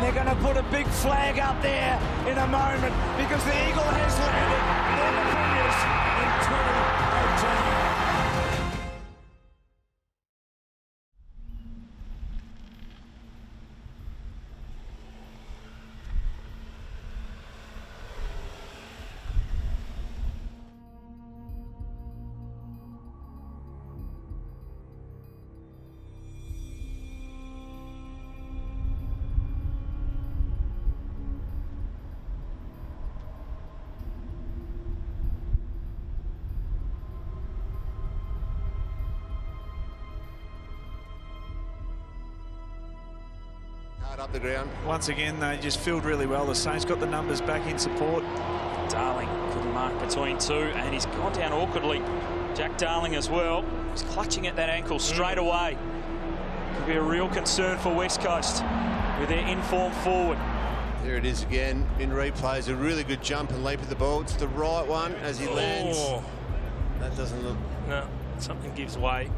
they're going to put a big flag up there in a moment because the Eagle has landed on the Premiers in 2018. Up the ground. Once again, they just filled really well. The Saints got the numbers back in support. Darling couldn't mark between two, and he's gone down awkwardly. Jack Darling as well. He's clutching at that ankle straight away. Could be a real concern for West Coast with their informed forward. There it is again in replays. A really good jump and leap of the ball. It's the right one as he lands. That doesn't look... No, something gives way.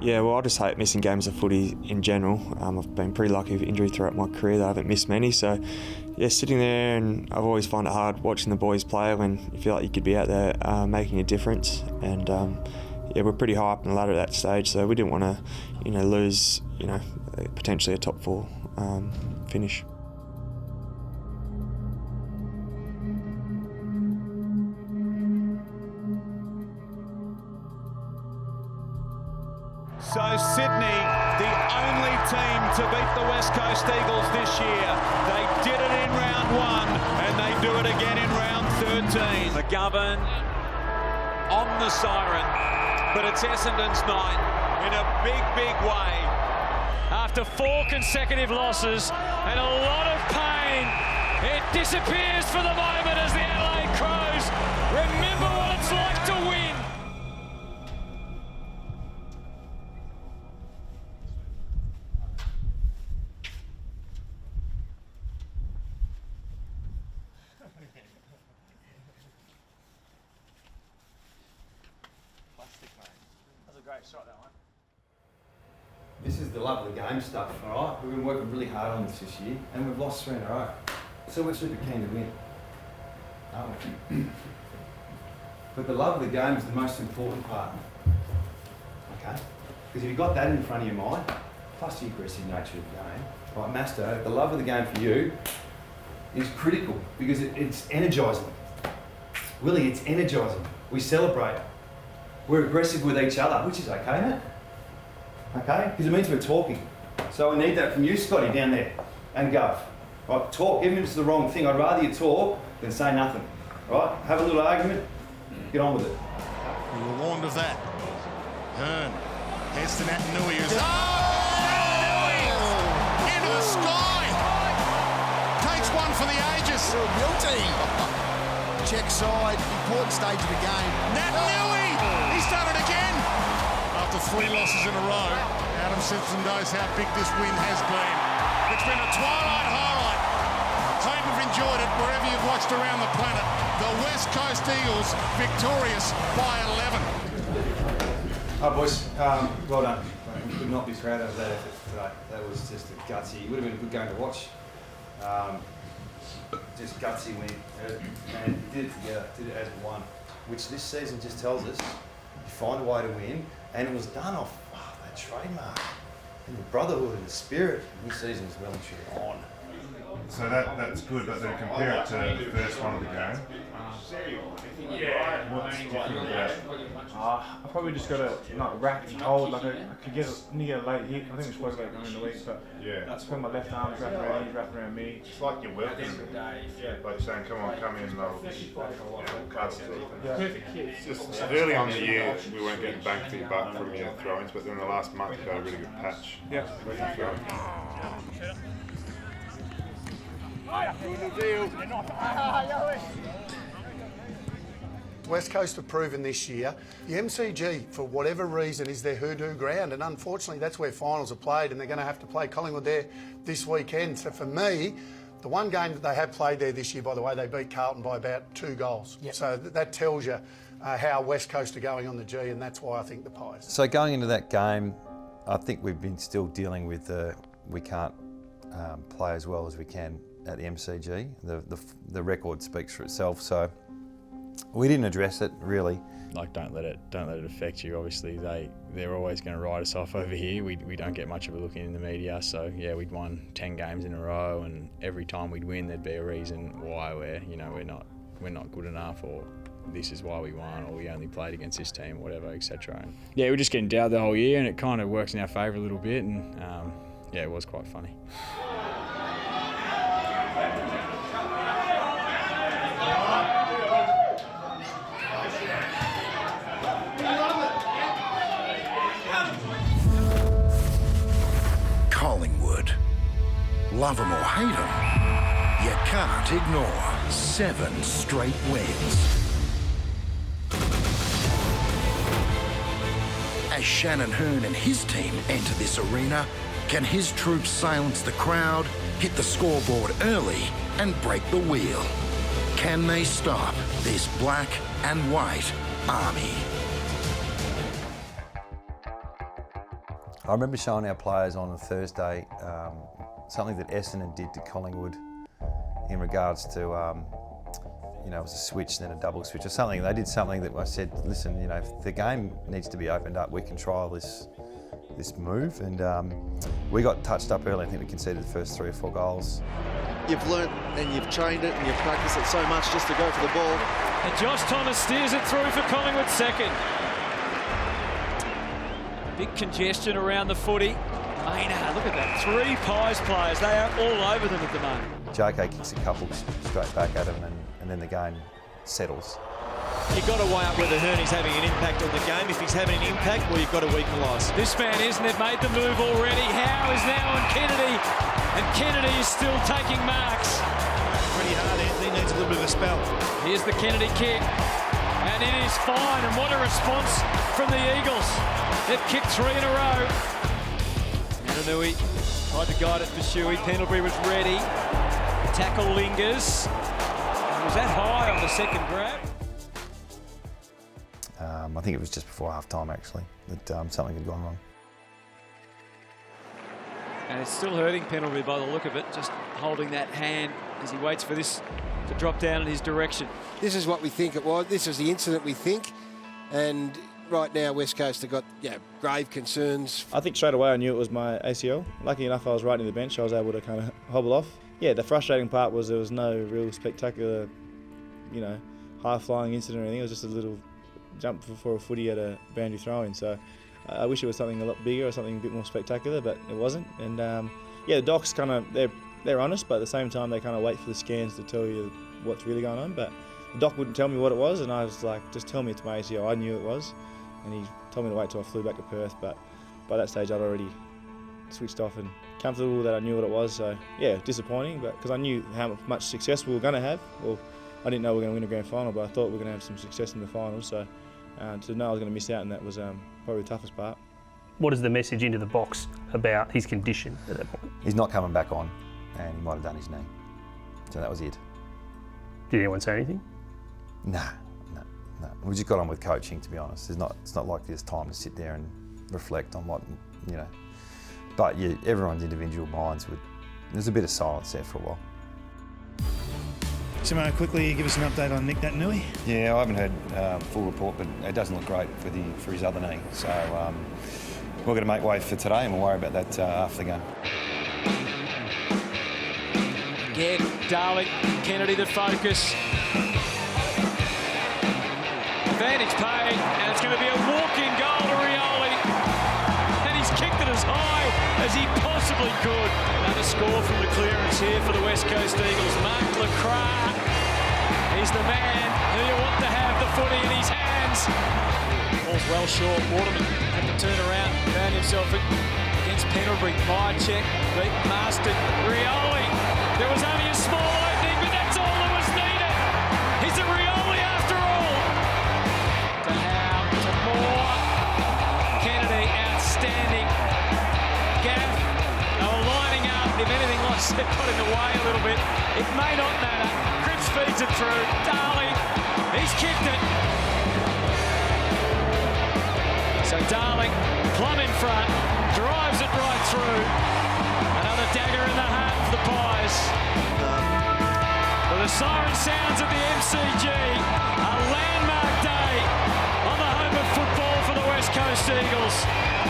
Yeah, well, I just hate missing games of footy in general. I've been pretty lucky with injury throughout my career that I haven't missed many. So, yeah, sitting there, and I've always found it hard watching the boys play when you feel like you could be out there making a difference. And yeah, we're pretty high up in the ladder at that stage, so we didn't want to, lose, potentially a top four finish. So Sydney, the only team to beat the West Coast Eagles this year. They did it in round one, and they do it again in round 13. McGovern on the siren, but it's Essendon's night in a big, big way. After 4 consecutive losses and a lot of pain, it disappears for the moment as the Adelaide Crows remember what it's like to win. This is the love of the game stuff, all right? We've been working really hard on this year, and we've lost 3 in a row. So we're super keen to win, aren't we? But the love of the game is the most important part, okay? Because if you've got that in front of your mind, plus the aggressive nature of the game, right, Master, the love of the game for you is critical because it's energising. Willie, it's energising. We celebrate. We're aggressive with each other, which is okay, mate. Okay? Because it means we're talking. So I need that from you, Scotty, down there. And go. Right, talk, even if it's the wrong thing. I'd rather you talk than say nothing. Right? Have a little argument, get on with it. We were warned of that. Hearn heads to Nat Nui, who's... Into the sky! Takes one for the ages. Guilty. Check side, important stage of the game. Nat Nui! He's done it again! After 3 losses in a row, Adam Simpson knows how big this win has been. It's been a twilight highlight. Hope you've enjoyed it wherever you've watched around the planet. The West Coast Eagles victorious by 11. Hi boys, well done. We could not be prouder of that effort today. That was just a gutsy. It would have been a good game to watch. Just gutsy win, and did it together, did it as one, which this season just tells us you find a way to win, and it was done off that trademark and the brotherhood and the spirit. This season is well and truly on. So that's good, but then compare it to the first one of the game. What's different about it? I probably just got to not rack and hold. Like I could get a late hit. I think we spoke about it during the week, but that's when my left arm's wrapping around, he's wrapping around me. It's like you're working. Like saying, come on, come in, and I'll cut sort of thing. It's just early on in the year we weren't getting bang for your buck from your throw-ins, but then in the last month we got a really good patch. Yeah. West Coast have proven this year, the MCG, for whatever reason, is their hoodoo ground, and unfortunately that's where finals are played, and they're going to have to play Collingwood there this weekend. So for me, the one game that they have played there this year, by the way, they beat Carlton by about 2 goals. Yep. So that tells you how West Coast are going on the G, and that's why I think the Pies. So going into that game, I think we've been still dealing with we can't play as well as we can at the MCG. The record speaks for itself, so we didn't address it really. Like, don't let it affect you. Obviously, they're always going to write us off over here. We don't get much of a look in the media. So yeah, we'd won 10 games in a row, and every time we'd win, there'd be a reason why we're not good enough, or this is why we won, or we only played against this team, or whatever, etc. And yeah, we're just getting doubted the whole year, and it kind of works in our favour a little bit. And yeah, it was quite funny. Collingwood. Love them or hate them, you can't ignore 7 straight wins. As Shannon Hearn and his team enter this arena, can his troops silence the crowd, hit the scoreboard early and break the wheel? Can they stop this black and white army? I remember showing our players on a Thursday something that Essendon did to Collingwood in regards to, it was a switch, then a double switch or something. They did something that I said, listen, if the game needs to be opened up, we can trial this move. And we got touched up early. I think we conceded the first 3 or 4 goals. You've learnt and you've trained it and you've practiced it so much just to go for the ball. And Josh Thomas steers it through for Collingwood second. Big congestion around the footy. Maynard, look at that. 3 Pies players. They are all over them at the moment. JK kicks a couple straight back at him, and then the game settles. You've got to weigh up whether Hearney's having an impact on the game. If he's having an impact, well, you've got to equalise. This man isn't. They've made the move already. Howe is now on Kennedy, and Kennedy is still taking marks. Pretty hard, Anthony. Needs a little bit of a spell. Here's the Kennedy kick, and it is fine. And what a response from the Eagles. They've kicked 3 in a row. Nananui tried to guide it for Shuey. Pendlebury was ready. Tackle lingers. Was that high on the second grab? I think it was just before half-time, actually, that something had gone wrong. And it's still hurting Pendlebury by the look of it, just holding that hand as he waits for this to drop down in his direction. This is what we think it was. This is the incident we think. And right now, West Coast have got grave concerns. I think straight away I knew it was my ACL. Lucky enough, I was right near the bench. I was able to kind of hobble off. Yeah, the frustrating part was there was no real spectacular, high-flying incident or anything. It was just a little jump for a footy at a boundary throw-in. So I wish it was something a lot bigger or something a bit more spectacular, but it wasn't. And the docs kind of, they're honest, but at the same time they kind of wait for the scans to tell you what's really going on. But the doc wouldn't tell me what it was, and I was like, just tell me it's my ACL. I knew it was. And he told me to wait till I flew back to Perth, but by that stage I'd already switched off and comfortable that I knew what it was. So yeah, disappointing, but because I knew how much success we were going to have. Well, I didn't know we were going to win a grand final, but I thought we were going to have some success in the finals. So to know I was going to miss out, and that was probably the toughest part. What is the message into the box about his condition at that point? He's not coming back on, and he might have done his knee. So that was it. Did anyone say anything? Nah. We just got on with coaching, to be honest. It's not like there's time to sit there and reflect on what, But yeah, everyone's individual minds there's a bit of silence there for a while. Simo, quickly give us an update on Nick Nananui. Yeah, I haven't heard full report, but it doesn't look great for his other knee. So we're going to make way for today, and we'll worry about that after the game. Again, Darling, Kennedy the focus. Advantage paid, and it's going to be a walk-in goal to Rioli. And he's kicked it as high as he possibly could. Another score from the clearance here for the West Coast Eagles. Mark Lacroix, he's the man who you want to have the footy in his hands. Ball's well short. Waterman had to turn around, found himself against Pendlebury. Myercheck beat Marston. Rioli, there was only a small opening, but that's all that was needed. Is it Rioli after all? just got in the way a little bit. It may not matter. Cripps feeds it through. Darling, he's kicked it. So Darling, plumb in front, drives it right through. Another dagger in the hat for the Pies. Well, the siren sounds at the MCG. A landmark day on the home of football for the West Coast Eagles.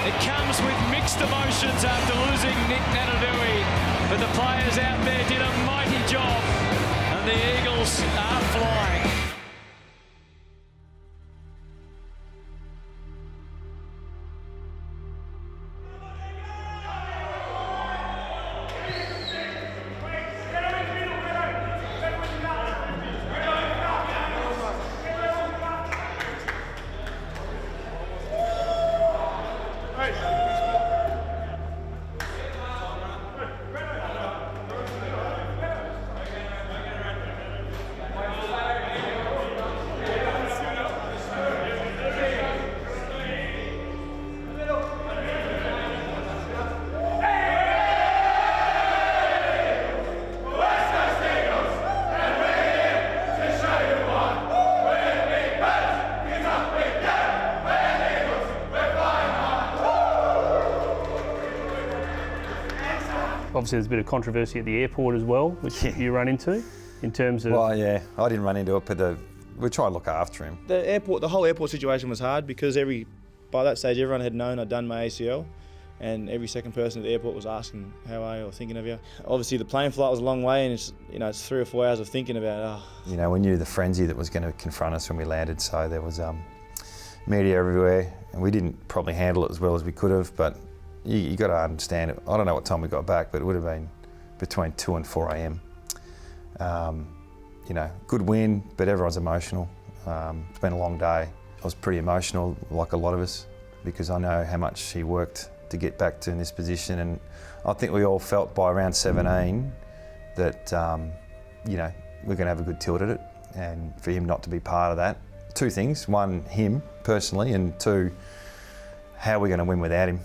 It comes with mixed emotions after losing Nick Nanadui, but the players out there did a mighty job, and the Eagles are flying. Obviously, there's a bit of controversy at the airport as well, which you run into, in terms of... Well, yeah, I didn't run into it, but we try and look after him. The whole airport situation was hard because by that stage everyone had known I'd done my ACL, and every second person at the airport was asking how are you or thinking of you. Obviously, the plane flight was a long way, and it's 3 or 4 hours of thinking about. You know, we knew the frenzy that was going to confront us when we landed, so there was media everywhere, and we didn't probably handle it as well as we could have, but. You got to understand it. I don't know what time we got back, but it would have been between 2 and 4 a.m. You know, good win, but everyone's emotional. It's been a long day. I was pretty emotional, like a lot of us, because I know how much he worked to get back to in this position, and I think we all felt by around 17 that you know, we're going to have a good tilt at it, and for him not to be part of that. 2 things: one, him personally, and 2, how we're going to win without him.